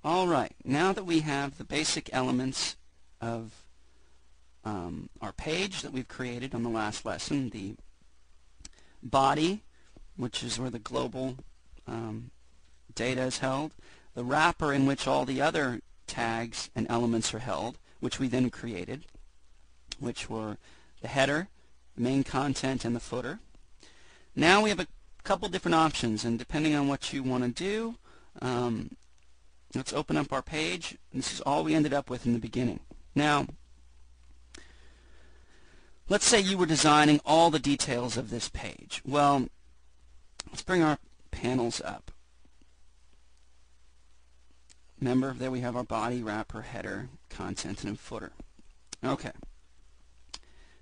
Alright, now that we have the basic elements of our page that we've created on the last lesson, the body, which is where the global data is held, the wrapper in which all the other tags and elements are held, which we then created, which were the header, the main content, and the footer. Now we have a couple different options, and depending on what you want to do, let's open up our page. This is all we ended up with in the beginning. Now, let's say you were designing all the details of this page. Well, let's bring our panels up. Remember, there we have our body, wrapper, header, content, and footer. Okay.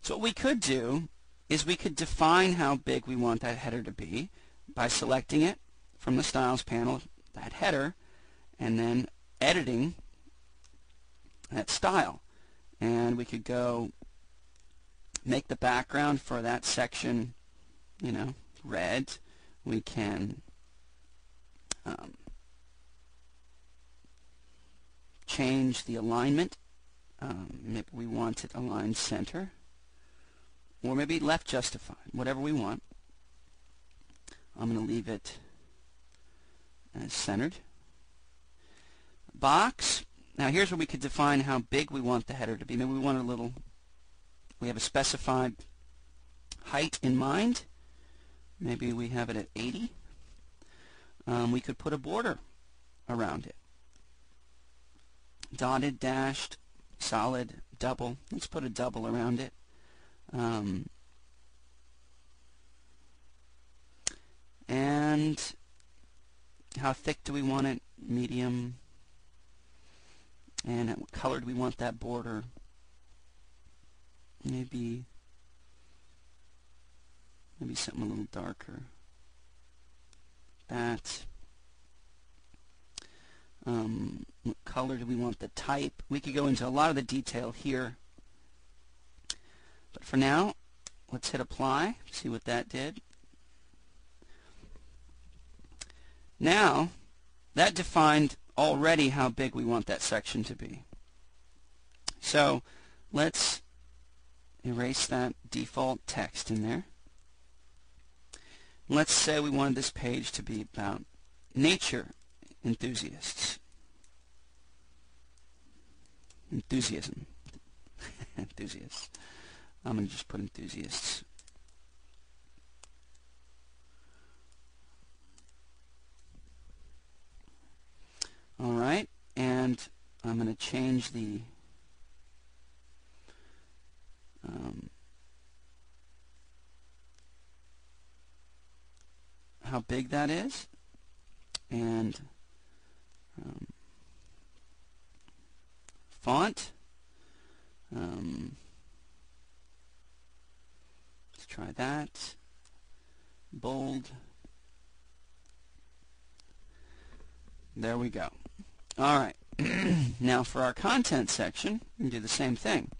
So what we could do is we could define how big we want that header to be by selecting it from the Styles panel, that header, and then editing that style. And we could go make the background for that section, red. We can change the alignment. Maybe we want it aligned center, or maybe left justified, whatever we want. I'm going to leave it as centered. Box. Now here's where we could define how big we want the header to be. Maybe we want we have a specified height in mind. Maybe we have it at 80. We could put a border around it. Dotted, dashed, solid, double. Let's put a double around it. And how thick do we want it? Medium. And what color do we want that border? Maybe something a little darker. That. What color do we want the type? We could go into a lot of the detail here. But for now, let's hit apply, see what that did. Now, that defined already how big we want that section to be. So, let's erase that default text in there. Let's say we wanted this page to be about nature enthusiasts. Enthusiasm. Enthusiasts. I'm going to just put enthusiasts. Alright, and I'm going to change the how big that is, and font. Let's try that. Bold. There we go. All right. Now for our content section, we can do the same thing.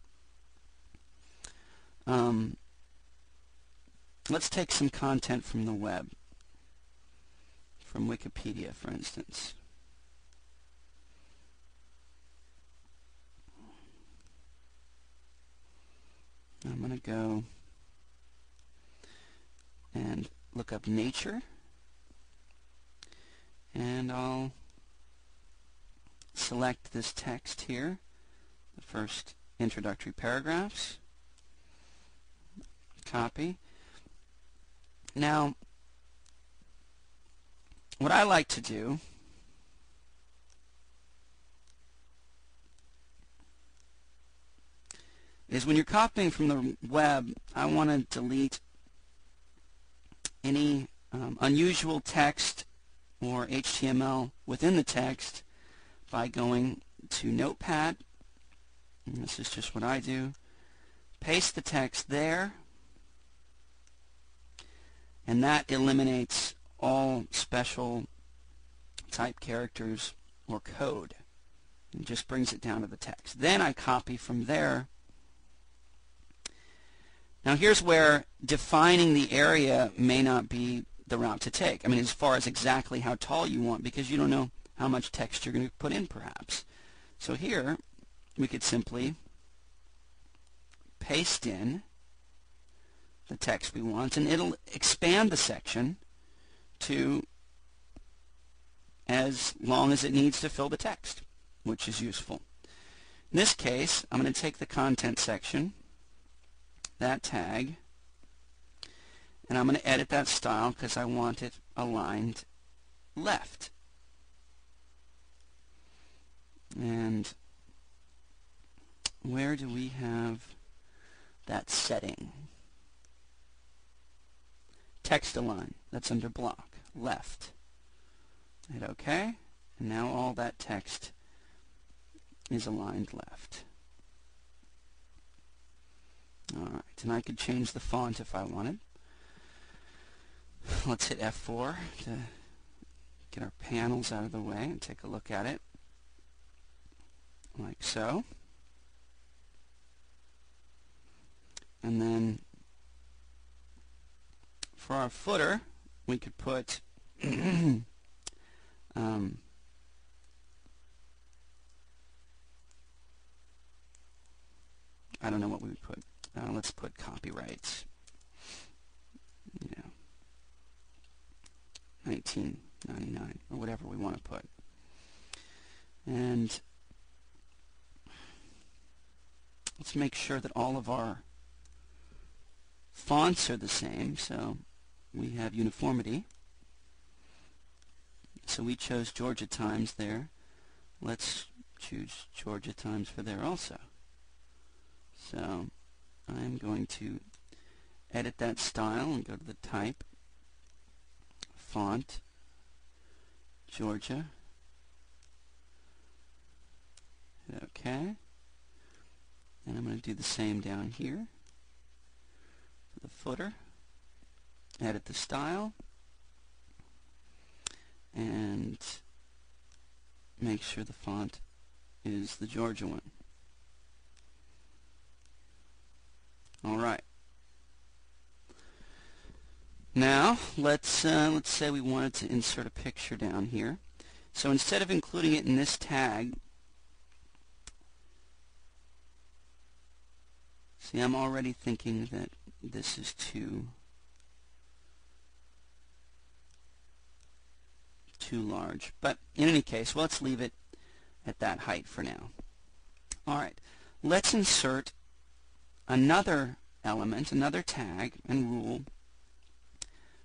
Let's take some content from the web, from Wikipedia, for instance. I'm going to go and look up nature, and I'll select this text here, the first introductory paragraphs, copy. Now, what I like to do is when you're copying from the web, I want to delete any unusual text or HTML within the text by going to Notepad, and this is just what I do, paste the text there, and that eliminates all special type characters or code. It just brings it down to the text. Then I copy from there. Now here's where defining the area may not be the route to take. I mean, as far as exactly how tall you want, because you don't know how much text you're going to put in perhaps. So here we could simply paste in the text we want, and it'll expand the section to as long as it needs to fill the text, which is useful. In this case, I'm going to take the content section, that tag, and I'm going to edit that style because I want it aligned left. And where do we have that setting? Text align, that's under block, left. Hit OK, and now all that text is aligned left. Alright, and I could change the font if I wanted. Let's hit F4 to get our panels out of the way and take a look at it, like so. And then for our footer, we could put I don't know what we would put. Let's put copyright. 1999 or whatever we want to put. And let's make sure that all of our fonts are the same, so we have uniformity. So we chose Georgia Times there. Let's choose Georgia Times for there also. So I'm going to edit that style and go to the type, font, Georgia, hit OK, and I'm going to do the same down here for the footer, edit the style, and make sure the font is the Georgia one. All right. Now let's say we wanted to insert a picture down here. So instead of including it in this tag, see, I'm already thinking that this is too large. But in any case, let's leave it at that height for now. All right. Let's insert another element, another tag and rule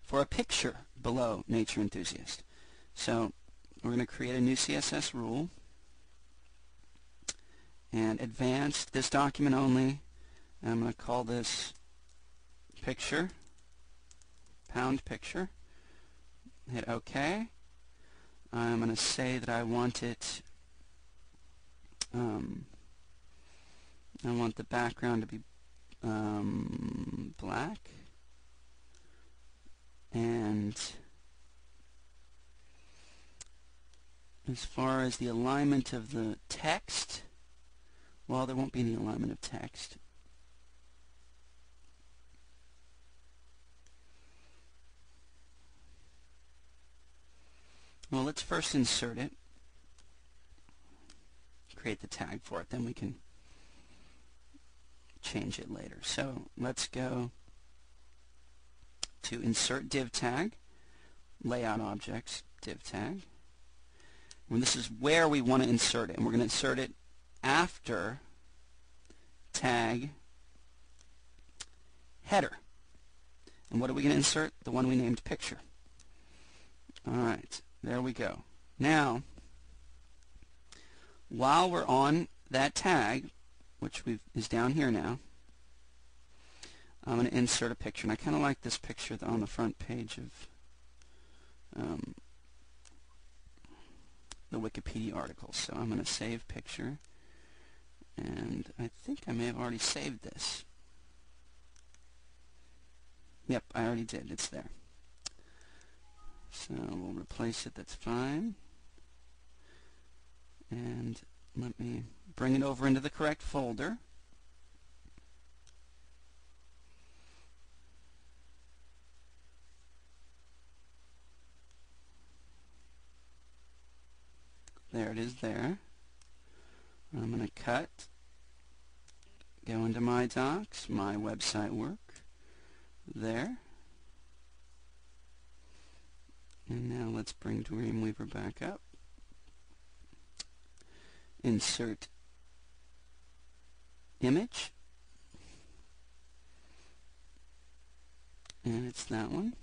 for a picture below Nature Enthusiast. So we're going to create a new CSS rule and advanced, this document only, and I'm going to call this picture, pound picture. Hit OK. I'm going to say that I want it, I want the background to be black, and as far as the alignment of the text, well, there won't be any alignment of text. Well, let's first insert it, create the tag for it, then we can change it later. So let's go to Insert Div Tag, Layout Objects, Div Tag. And this is where we want to insert it, and we're going to insert it after tag header. And what are we going to insert? The one we named picture. Alright, there we go. Now, while we're on that tag, which is down here now, I'm going to insert a picture. And I kind of like this picture on the front page of the Wikipedia article. So I'm going to save picture. And I think I may have already saved this. Yep, I already did. It's there. So we'll replace it. That's fine. And let me bring it over into the correct folder. There it is there. I'm going to cut, go into my docs, my website work, there. And now let's bring Dreamweaver back up. Insert image. And it's that one.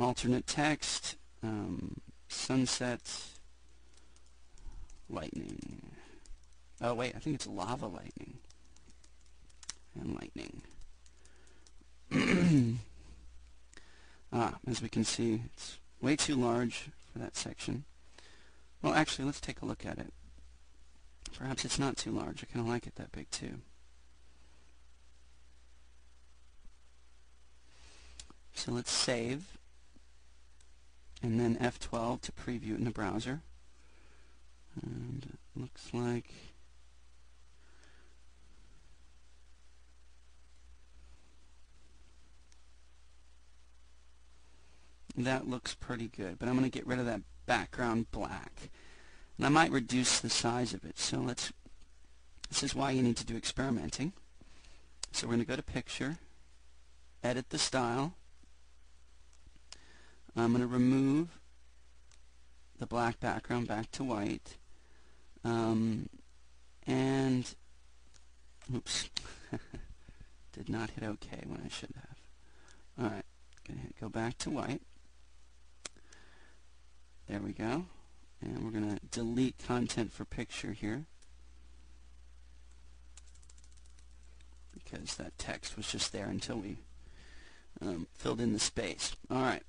Alternate text, sunset, lightning. Oh wait, I think it's lava lightning. And lightning. As we can see, it's way too large for that section. Well, actually, let's take a look at it. Perhaps it's not too large. I kind of like it that big, too. So let's save, and then F12 to preview it in the browser. And it looks like that looks pretty good, but I'm going to get rid of that background black. And I might reduce the size of it. So this is why you need to do experimenting. So we're going to go to Picture, edit the style. I'm going to remove the black background back to white. And, oops, did not hit OK when I should have. Alright, go back to white. There we go. And we're going to delete content for picture here, because that text was just there until we filled in the space. Alright.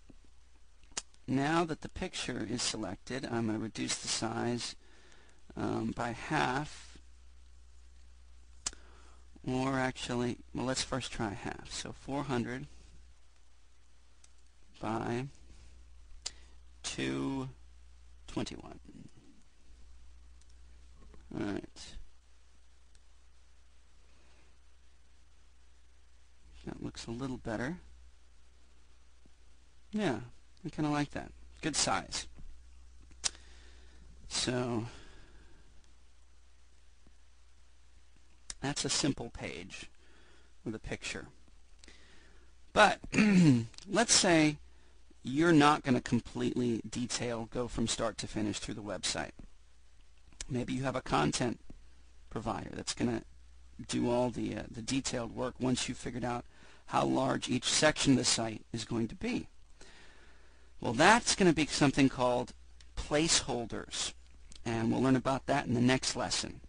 Now that the picture is selected, I'm going to reduce the size by half, or actually, well, let's first try half. So 400 by 221. All right. That looks a little better. Yeah, I kind of like that. Good size. So that's a simple page with a picture. But let's say you're not going to completely go from start to finish through the website. Maybe you have a content provider that's going to do all the detailed work once you've figured out how large each section of the site is going to be. Well, that's going to be something called placeholders, and we'll learn about that in the next lesson.